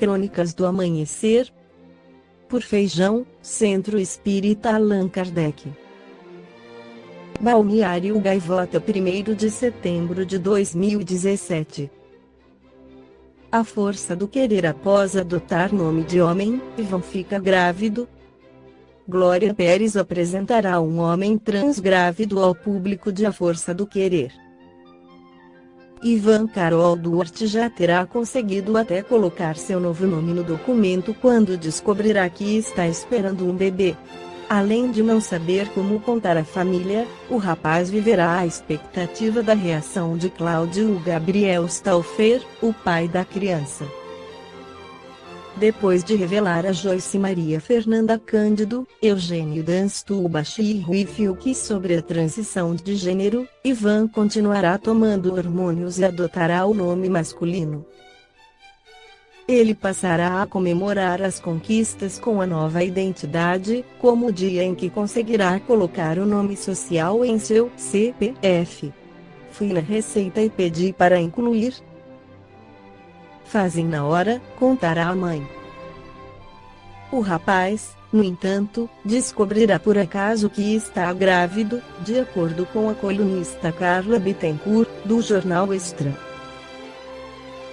Crônicas do Amanhecer. Por Feijão, Centro Espírita Allan Kardec. Balneário Gaivota, 1º de setembro de 2017. A força do querer após adotar nome de homem, Ivan fica grávido. Glória Pérez apresentará um homem trans grávido ao público de A Força do Querer. Ivan Carol Duarte já terá conseguido até colocar seu novo nome no documento quando descobrirá que está esperando um bebê. Além de não saber como contar à família, o rapaz viverá à expectativa da reação de Cláudio Gabriel Stauffer, o pai da criança. Depois de revelar a Joyce Maria Fernanda Cândido, Eugênio Danstubachi e Rui Fiuk sobre a transição de gênero, Ivan continuará tomando hormônios e adotará o nome masculino. Ele passará a comemorar as conquistas com a nova identidade, como o dia em que conseguirá colocar o nome social em seu CPF. Fui na Receita e pedi para incluir. Fazem na hora, contará a mãe. O rapaz, no entanto, descobrirá por acaso que está grávido, de acordo com a colunista Carla Bittencourt, do jornal Extra.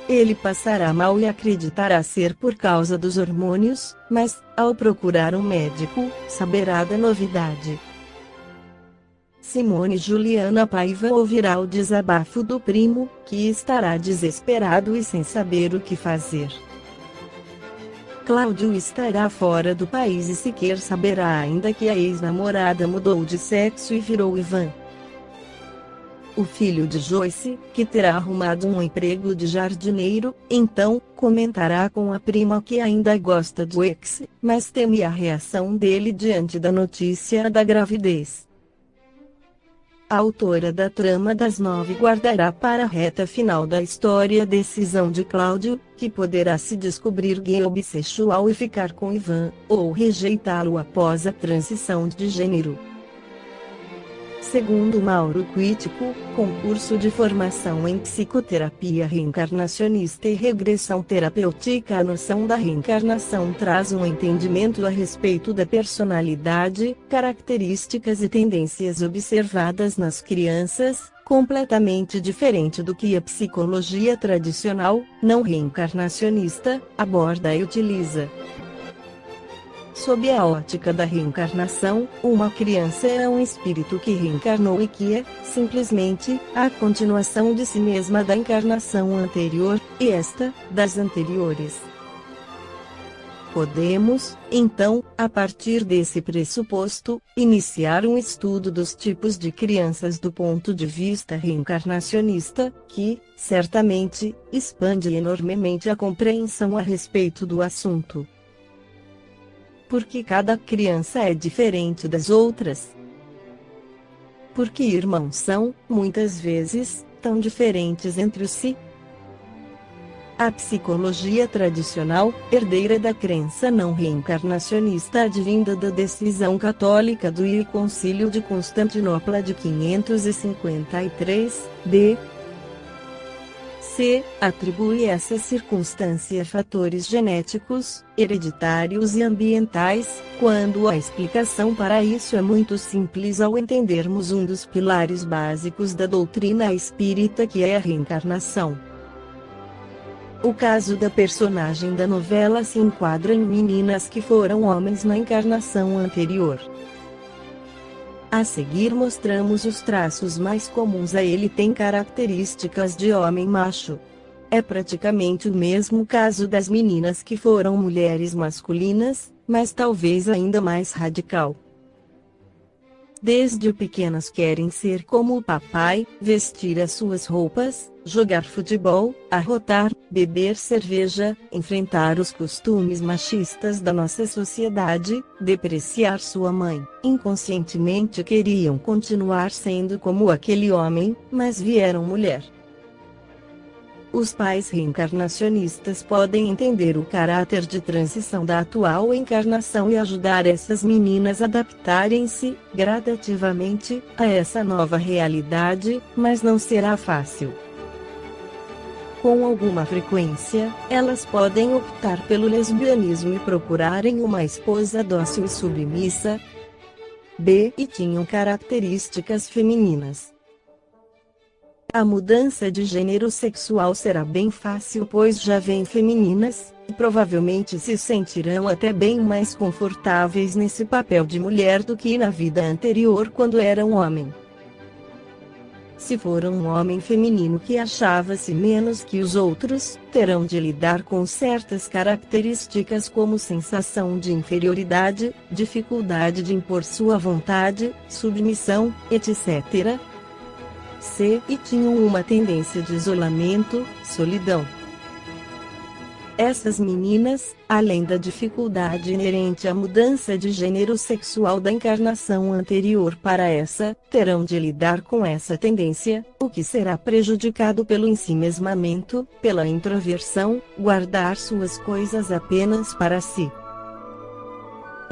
Ele passará mal e acreditará ser por causa dos hormônios, mas, ao procurar um médico, saberá da novidade. Simone Juliana Paiva ouvirá o desabafo do primo, que estará desesperado e sem saber o que fazer. Cláudio estará fora do país e sequer saberá ainda que a ex-namorada mudou de sexo e virou Ivan. O filho de Joyce, que terá arrumado um emprego de jardineiro, então, comentará com a prima que ainda gosta do ex, mas teme a reação dele diante da notícia da gravidez. A autora da trama das 9 guardará para a reta final da história a decisão de Cláudio, que poderá se descobrir gay ou bissexual e ficar com Ivan, ou rejeitá-lo após a transição de gênero. Segundo Mauro Quitico, concurso de formação em psicoterapia reencarnacionista e regressão terapêutica. A noção da reencarnação traz um entendimento a respeito da personalidade, características e tendências observadas nas crianças, completamente diferente do que a psicologia tradicional, não reencarnacionista, aborda e utiliza. Sob a ótica da reencarnação, uma criança é um espírito que reencarnou e que é, simplesmente, a continuação de si mesma da encarnação anterior, e esta, das anteriores. Podemos, então, a partir desse pressuposto, iniciar um estudo dos tipos de crianças do ponto de vista reencarnacionista, que, certamente, expande enormemente a compreensão a respeito do assunto. Porque cada criança é diferente das outras. Porque irmãos são, muitas vezes, tão diferentes entre si. A psicologia tradicional, herdeira da crença não reencarnacionista advinda da decisão católica do Concílio de Constantinopla de 553, atribui essa circunstância a fatores genéticos, hereditários e ambientais, quando a explicação para isso é muito simples ao entendermos um dos pilares básicos da doutrina espírita, que é a reencarnação. O caso da personagem da novela se enquadra em meninas que foram homens na encarnação anterior. A seguir mostramos os traços mais comuns. Ele tem características de homem macho. É praticamente o mesmo caso das meninas que foram mulheres masculinas, mas talvez ainda mais radical. Desde pequenas querem ser como o papai, vestir as suas roupas, jogar futebol, arrotar, beber cerveja, enfrentar os costumes machistas da nossa sociedade, depreciar sua mãe. Inconscientemente queriam continuar sendo como aquele homem, mas vieram mulher. Os pais reencarnacionistas podem entender o caráter de transição da atual encarnação e ajudar essas meninas a adaptarem-se, gradativamente, a essa nova realidade, mas não será fácil. Com alguma frequência, elas podem optar pelo lesbianismo e procurarem uma esposa dócil e submissa. B. E tinham características femininas. A mudança de gênero sexual será bem fácil, pois já vêm femininas, e provavelmente se sentirão até bem mais confortáveis nesse papel de mulher do que na vida anterior quando eram homem. Se for um homem feminino que achava-se menos que os outros, terão de lidar com certas características como sensação de inferioridade, dificuldade de impor sua vontade, submissão, etc. C. E tinham uma tendência de isolamento, solidão. Essas meninas, além da dificuldade inerente à mudança de gênero sexual da encarnação anterior para essa, terão de lidar com essa tendência, o que será prejudicado pelo ensimesmamento, pela introversão, guardar suas coisas apenas para si.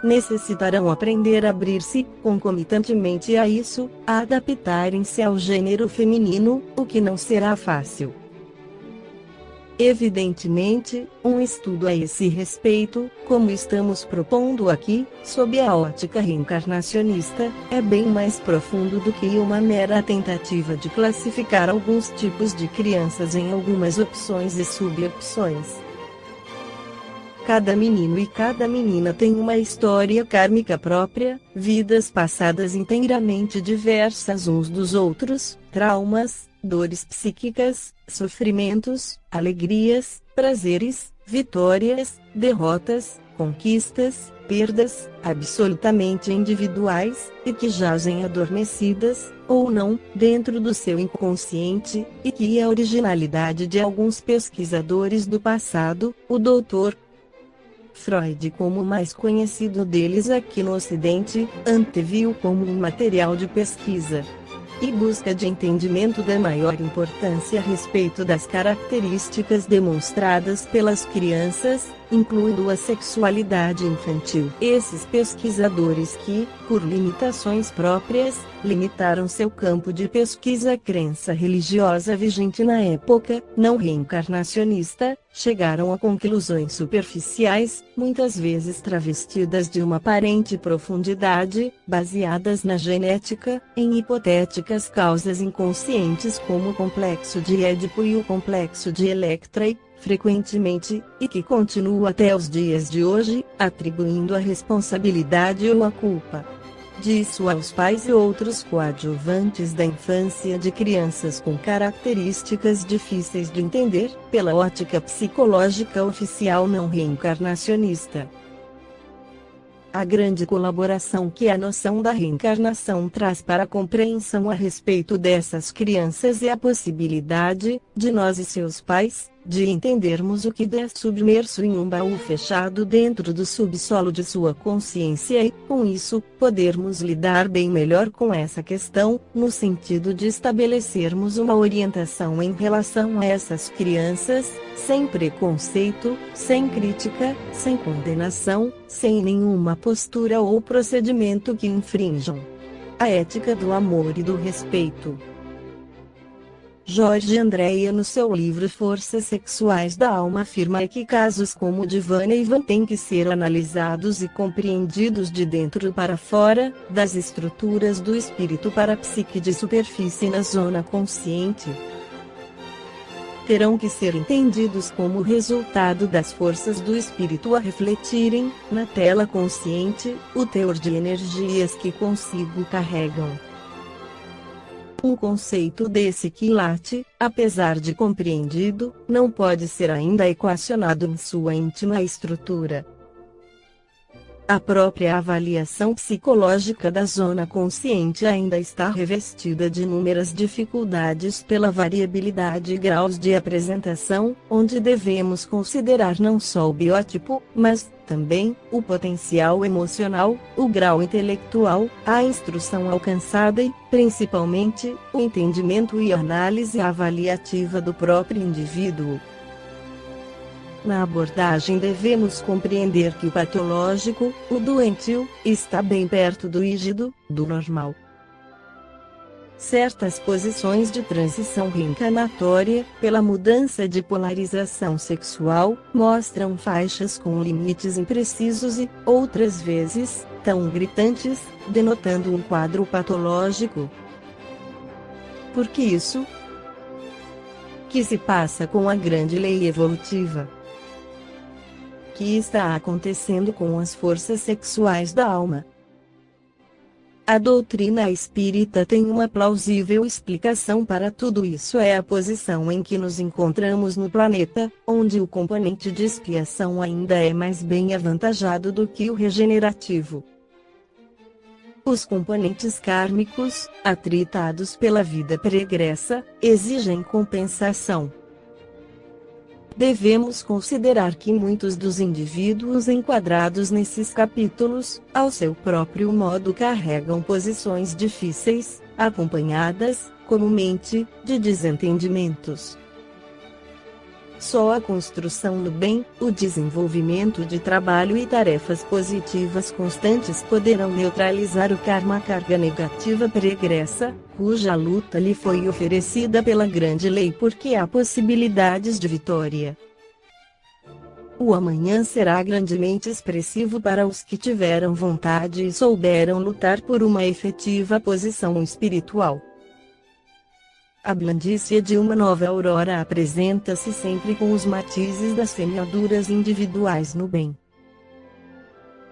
Necessitarão aprender a abrir-se, concomitantemente a isso, a adaptarem-se ao gênero feminino, o que não será fácil. Evidentemente, um estudo a esse respeito, como estamos propondo aqui, sob a ótica reencarnacionista, é bem mais profundo do que uma mera tentativa de classificar alguns tipos de crianças em algumas opções e subopções. Cada menino e cada menina tem uma história kármica própria, vidas passadas inteiramente diversas uns dos outros, traumas, dores psíquicas, sofrimentos, alegrias, prazeres, vitórias, derrotas, conquistas, perdas, absolutamente individuais, e que jazem adormecidas, ou não, dentro do seu inconsciente, e que a originalidade de alguns pesquisadores do passado, o Dr. Freud, como o mais conhecido deles aqui no Ocidente, anteviu como um material de pesquisa e busca de entendimento da maior importância a respeito das características demonstradas pelas crianças, incluindo a sexualidade infantil. Esses pesquisadores que, por limitações próprias, limitaram seu campo de pesquisa à crença religiosa vigente na época, não reencarnacionista, chegaram a conclusões superficiais, muitas vezes travestidas de uma aparente profundidade, baseadas na genética, em hipotéticas causas inconscientes como o complexo de Édipo e o complexo de Electra, frequentemente, e que continua até os dias de hoje, atribuindo a responsabilidade ou a culpa disso aos pais e outros coadjuvantes da infância de crianças com características difíceis de entender, pela ótica psicológica oficial não reencarnacionista. A grande colaboração que a noção da reencarnação traz para a compreensão a respeito dessas crianças é a possibilidade, de nós e seus pais, de entendermos o que é submerso em um baú fechado dentro do subsolo de sua consciência e, com isso, podermos lidar bem melhor com essa questão, no sentido de estabelecermos uma orientação em relação a essas crianças, sem preconceito, sem crítica, sem condenação, sem nenhuma postura ou procedimento que infrinjam a ética do amor e do respeito. Jorge Andréa, no seu livro Forças Sexuais da Alma, afirma que casos como o de Vânia e Ivan têm que ser analisados e compreendidos de dentro para fora, das estruturas do espírito para a psique de superfície na zona consciente. Terão que ser entendidos como resultado das forças do espírito a refletirem, na tela consciente, o teor de energias que consigo carregam. Um conceito desse quilate, apesar de compreendido, não pode ser ainda equacionado em sua íntima estrutura. A própria avaliação psicológica da zona consciente ainda está revestida de inúmeras dificuldades pela variabilidade e graus de apresentação, onde devemos considerar não só o biótipo, mas também o potencial emocional, o grau intelectual, a instrução alcançada e, principalmente, o entendimento e análise avaliativa do próprio indivíduo. Na abordagem devemos compreender que o patológico, o doentio, está bem perto do rígido, do normal. Certas posições de transição reencarnatória, pela mudança de polarização sexual, mostram faixas com limites imprecisos e, outras vezes, tão gritantes, denotando um quadro patológico. Por que isso? Que se passa com a grande lei evolutiva? Que está acontecendo com as forças sexuais da alma? A doutrina espírita tem uma plausível explicação para tudo isso: é a posição em que nos encontramos no planeta, onde o componente de expiação ainda é mais bem avantajado do que o regenerativo. Os componentes kármicos, atritados pela vida pregressa, exigem compensação. Devemos considerar que muitos dos indivíduos enquadrados nesses capítulos, ao seu próprio modo, carregam posições difíceis, acompanhadas, comumente, de desentendimentos. Só a construção do bem, o desenvolvimento de trabalho e tarefas positivas constantes poderão neutralizar o karma, carga negativa pregressa, cuja luta lhe foi oferecida pela grande lei, porque há possibilidades de vitória. O amanhã será grandemente expressivo para os que tiveram vontade e souberam lutar por uma efetiva posição espiritual. A blandícia de uma nova aurora apresenta-se sempre com os matizes das semeaduras individuais no bem.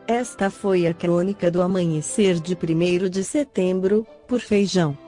Esta foi a crônica do amanhecer de 1º de setembro, por Feijão.